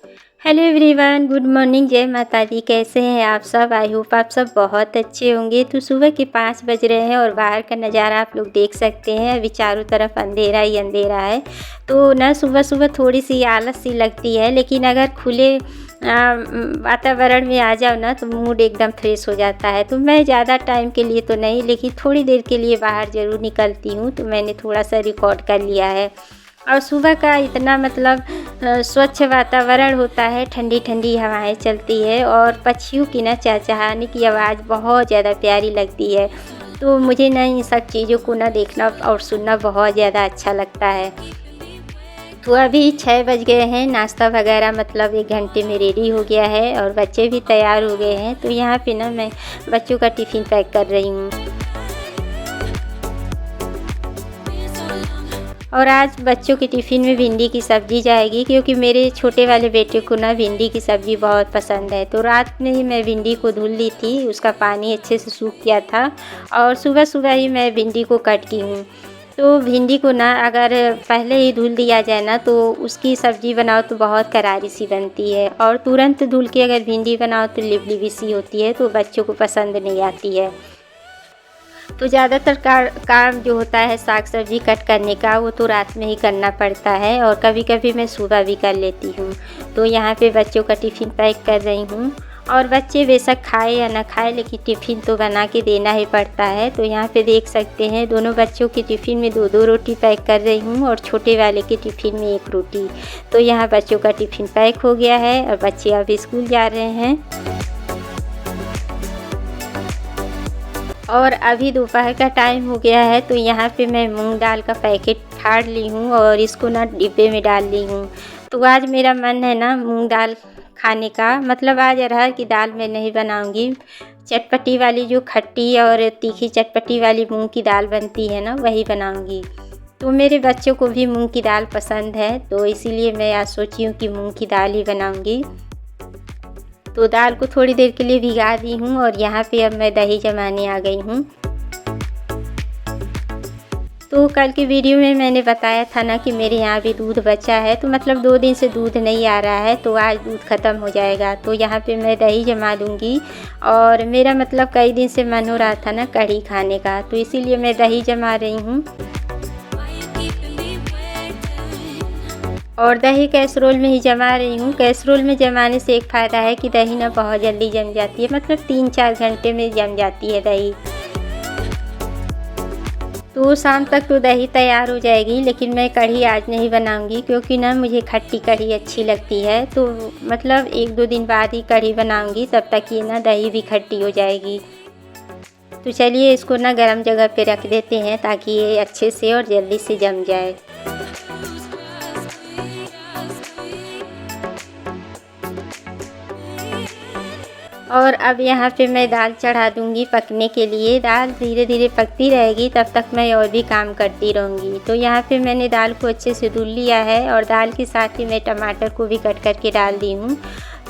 Hello everyone, good morning, जय माता दी। कैसे हैं आप सब? आई होप आप सब बहुत अच्छे होंगे। तो सुबह के 5 बज रहे हैं और बाहर का नज़ारा आप लोग देख सकते हैं। अभी चारों तरफ अंधेरा ही अंधेरा है। तो ना सुबह सुबह थोड़ी सी आलस सी लगती है, लेकिन अगर खुले वातावरण में आ जाओ ना तो मूड एकदम फ्रेश हो जाता है। तो मैं ज़्यादा टाइम के लिए तो नहीं, लेकिन थोड़ी देर के लिए बाहर ज़रूर निकलती हूँ। तो मैंने थोड़ा सा रिकॉर्ड कर लिया है। और सुबह का इतना मतलब स्वच्छ वातावरण होता है, ठंडी ठंडी हवाएं चलती है और पक्षियों की ना चहचहाने की आवाज़ बहुत ज़्यादा प्यारी लगती है। तो मुझे ना इन सब चीज़ों को ना देखना और सुनना बहुत ज़्यादा अच्छा लगता है। तो अभी 6 बज गए हैं, नाश्ता वगैरह मतलब 1 घंटे में रेडी हो गया है और बच्चे भी तैयार हो गए हैं। तो यहाँ पे ना मैं बच्चों का टिफ़िन पैक कर रही हूँ। और आज बच्चों के टिफ़िन में भिंडी की सब्ज़ी जाएगी, क्योंकि मेरे छोटे वाले बेटे को ना भिंडी की सब्ज़ी बहुत पसंद है। तो रात में ही मैं भिंडी को धुल ली थी, उसका पानी अच्छे से सूख गया था और सुबह सुबह ही मैं भिंडी को कट की हूँ। तो भिंडी को ना अगर पहले ही धुल दिया जाए ना तो उसकी सब्ज़ी बनाओ तो बहुत करारी सी बनती है, और तुरंत धुल के अगर भिंडी बनाओ तो लिबलिबी सी होती है, तो बच्चों को पसंद नहीं आती है। तो ज़्यादातर काम जो होता है साग सब्ज़ी कट करने का, वो तो रात में ही करना पड़ता है और कभी कभी मैं सुबह भी कर लेती हूँ। तो यहाँ पे बच्चों का टिफ़िन पैक कर रही हूँ, और बच्चे बेशक खाए या ना खाए, लेकिन टिफ़िन तो बना के देना ही पड़ता है। तो यहाँ पे देख सकते हैं दोनों बच्चों के टिफ़िन में 2-2 रोटी पैक कर रही हूँ और छोटे वाले के टिफ़िन में 1 रोटी। तो यहाँ बच्चों का टिफ़िन पैक हो गया है और बच्चे अब स्कूल जा रहे हैं। और अभी दोपहर का टाइम हो गया है। तो यहाँ पे मैं मूंग दाल का पैकेट फाड़ ली हूँ और इसको ना डिब्बे में डाल ली हूँ। तो आज मेरा मन है ना मूंग दाल खाने का, मतलब आज अरहर की दाल मैं नहीं बनाऊँगी। चटपटी वाली जो खट्टी और तीखी चटपटी वाली मूंग की दाल बनती है ना, वही बनाऊँगी। तो मेरे बच्चों को भी मूंग की दाल पसंद है, तो इसीलिए मैं आज सोची हूँ कि मूंग की दाल ही बनाऊँगी। तो दाल को थोड़ी देर के लिए भिगा दी हूँ और यहाँ पे अब मैं दही जमाने आ गई हूँ। तो कल की वीडियो में मैंने बताया था ना कि मेरे यहाँ भी दूध बचा है, तो मतलब 2 दिन से दूध नहीं आ रहा है, तो आज दूध ख़त्म हो जाएगा। तो यहाँ पे मैं दही जमा दूँगी, और मेरा मतलब कई दिन से मन हो रहा था ना कढ़ी खाने का, तो इसीलिए मैं दही जमा रही हूँ। और दही कैसरोल में ही जमा रही हूँ। कैसरोल में जमाने से एक फ़ायदा है कि दही ना बहुत जल्दी जम जाती है, मतलब 3-4 घंटे में जम जाती है दही। तो शाम तक तो दही तैयार हो जाएगी, लेकिन मैं कढ़ी आज नहीं बनाऊंगी, क्योंकि ना मुझे खट्टी कढ़ी अच्छी लगती है। तो मतलब 1-2 दिन बाद ही कढ़ी बनाऊंगी, तब तक ये ना दही भी खट्टी हो जाएगी। तो चलिए इसको ना गर्म जगह पे रख देते हैं, ताकि ये अच्छे से और जल्दी से जम जाए। और अब यहाँ पे मैं दाल चढ़ा दूँगी पकने के लिए। दाल धीरे धीरे पकती रहेगी, तब तक मैं और भी काम करती रहूँगी। तो यहाँ पे मैंने दाल को अच्छे से धुल लिया है, और दाल के साथ ही मैं टमाटर को भी कट करके डाल दी हूँ।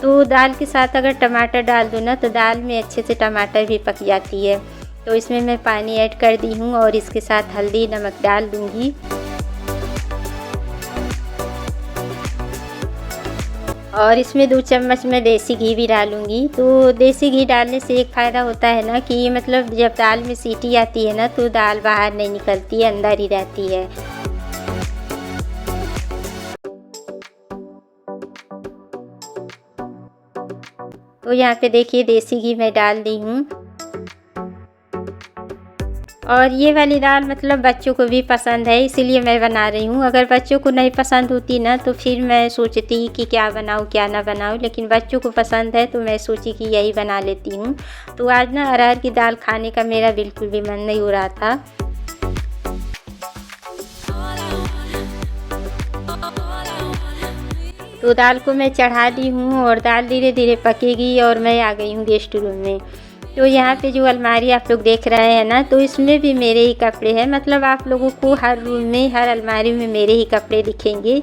तो दाल के साथ अगर टमाटर डाल दूँ ना तो दाल में अच्छे से टमाटर भी पक जाती है। तो इसमें मैं पानी ऐड कर दी हूँ और इसके साथ हल्दी नमक डाल दूँगी। और इसमें 2 चम्मच मैं देसी घी भी डालूँगी। तो देसी घी डालने से एक फ़ायदा होता है ना कि मतलब जब दाल में सीटी आती है ना तो दाल बाहर नहीं निकलती है, अंदर ही रहती है। तो यहाँ पे देखिए देसी घी मैं डाल दी हूँ। और ये वाली दाल मतलब बच्चों को भी पसंद है, इसीलिए मैं बना रही हूँ। अगर बच्चों को नहीं पसंद होती ना तो फिर मैं सोचती कि क्या बनाऊँ क्या ना बनाऊँ, लेकिन बच्चों को पसंद है तो मैं सोची कि यही बना लेती हूँ। तो आज ना अरहर की दाल खाने का मेरा बिल्कुल भी मन नहीं हो रहा था। तो दाल को मैं चढ़ा दी हूँ और दाल धीरे धीरे पकेगी, और मैं आ गई हूँ गेस्ट रूम में। तो यहाँ पे जो अलमारी आप लोग देख रहे हैं ना, तो इसमें भी मेरे ही कपड़े हैं। मतलब आप लोगों को हर रूम में, हर अलमारी में मेरे ही कपड़े दिखेंगे।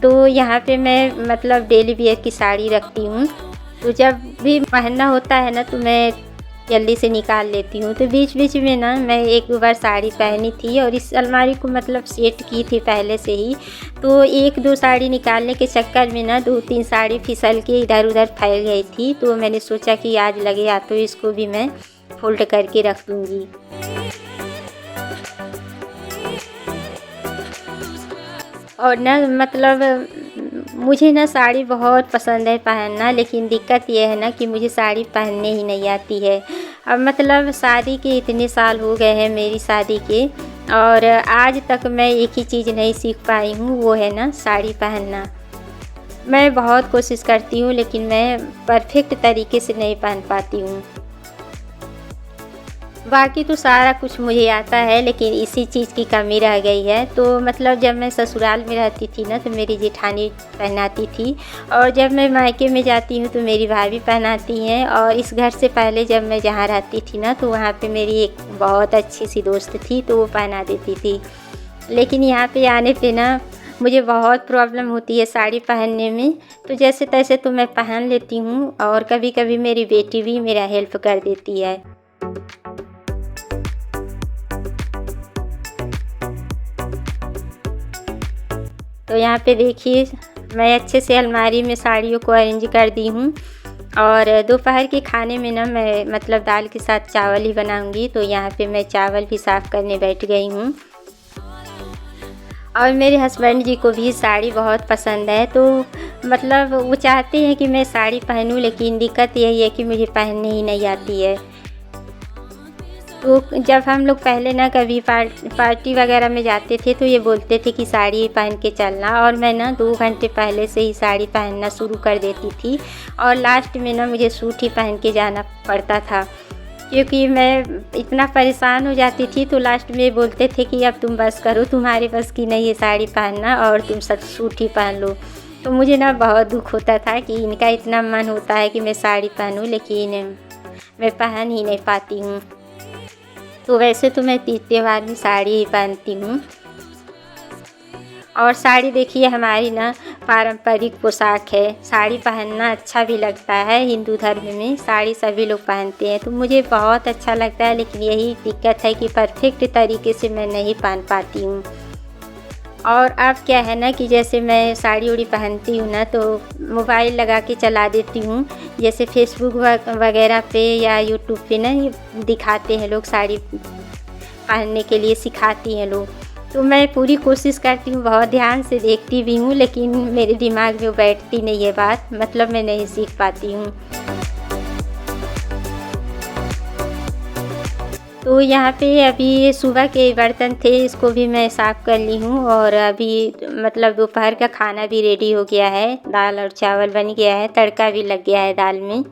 तो यहाँ पे मैं मतलब डेली वियर की साड़ी रखती हूँ। तो जब भी पहनना होता है ना तो मैं जल्दी से निकाल लेती हूँ। तो बीच बीच में ना मैं 1-2 बार साड़ी पहनी थी और इस अलमारी को मतलब सेट की थी पहले से ही। तो 1-2 साड़ी निकालने के चक्कर में ना 2-3 साड़ी फिसल के इधर-उधर फैल गई थी। तो मैंने सोचा कि आज लगे हाथ तो इसको भी मैं फ़ोल्ड करके रख दूँगी। और ना मतलब मुझे ना साड़ी बहुत पसंद है पहनना, लेकिन दिक्कत ये है ना कि मुझे साड़ी पहनने ही नहीं आती है। अब मतलब शादी के इतने साल हो गए हैं मेरी शादी के, और आज तक मैं एक ही चीज़ नहीं सीख पाई हूँ, वो है ना साड़ी पहनना। मैं बहुत कोशिश करती हूँ लेकिन मैं परफेक्ट तरीके से नहीं पहन पाती हूँ। बाकी तो सारा कुछ मुझे आता है, लेकिन इसी चीज़ की कमी रह गई है। तो मतलब जब मैं ससुराल में रहती थी ना तो मेरी जेठानी पहनाती थी, और जब मैं मायके में जाती हूँ तो मेरी भाभी पहनाती हैं, और इस घर से पहले जब मैं जहाँ रहती थी ना तो वहाँ पे मेरी एक बहुत अच्छी सी दोस्त थी, तो वो पहना देती थी। लेकिन यहाँ पे आने पे ना मुझे बहुत प्रॉब्लम होती है साड़ी पहनने में। तो जैसे तैसे तो मैं पहन लेती हूँ, और कभी-कभी मेरी बेटी भी मेरा हेल्प कर देती है। तो यहाँ पे देखिए मैं अच्छे से अलमारी में साड़ियों को अरेंज कर दी हूँ, और दोपहर के खाने में ना मैं मतलब दाल के साथ चावल ही बनाऊँगी। तो यहाँ पे मैं चावल भी साफ़ करने बैठ गई हूँ। और मेरे हस्बैंड जी को भी साड़ी बहुत पसंद है, तो मतलब वो चाहते हैं कि मैं साड़ी पहनूं, लेकिन दिक्कत यही है कि मुझे पहनने ही नहीं आती है। तो जब हम लोग पहले ना कभी पार्टी वगैरह में जाते थे तो ये बोलते थे कि साड़ी पहन के चलना, और मैं ना 2 घंटे पहले से ही साड़ी पहनना शुरू कर देती थी, और लास्ट में ना मुझे सूट ही पहन के जाना पड़ता था, क्योंकि मैं इतना परेशान हो जाती थी। तो लास्ट में बोलते थे कि अब तुम बस करो, तुम्हारे बस की नहीं है साड़ी पहनना, और तुम सब सूट ही पहन लो। तो मुझे ना बहुत दुख होता था कि इनका इतना मन होता है कि मैं साड़ी पहनूं, लेकिन मैं पहन ही नहीं पाती हूँ। तो वैसे तो मैं तीज त्योहार में साड़ी ही पहनती हूँ। और साड़ी देखिए हमारी ना पारंपरिक पोशाक है। साड़ी पहनना अच्छा भी लगता है, हिंदू धर्म में साड़ी सभी लोग पहनते हैं, तो मुझे बहुत अच्छा लगता है। लेकिन यही दिक्कत है कि परफेक्ट तरीके से मैं नहीं पहन पाती हूँ। और अब क्या है ना कि जैसे मैं साड़ी उड़ी पहनती हूँ ना तो मोबाइल लगा के चला देती हूँ। जैसे फेसबुक वगैरह पे या यूट्यूब पे ना ये दिखाते हैं लोग, साड़ी पहनने के लिए सिखाती हैं लोग। तो मैं पूरी कोशिश करती हूँ, बहुत ध्यान से देखती भी हूँ, लेकिन मेरे दिमाग में वो बैठती नहीं है बात, मतलब मैं नहीं सीख पाती हूँ। तो यहाँ पे अभी सुबह के बर्तन थे, इसको भी मैं साफ़ कर ली हूँ, और अभी मतलब दोपहर का खाना भी रेडी हो गया है। दाल और चावल बन गया है, तड़का भी लग गया है दाल में।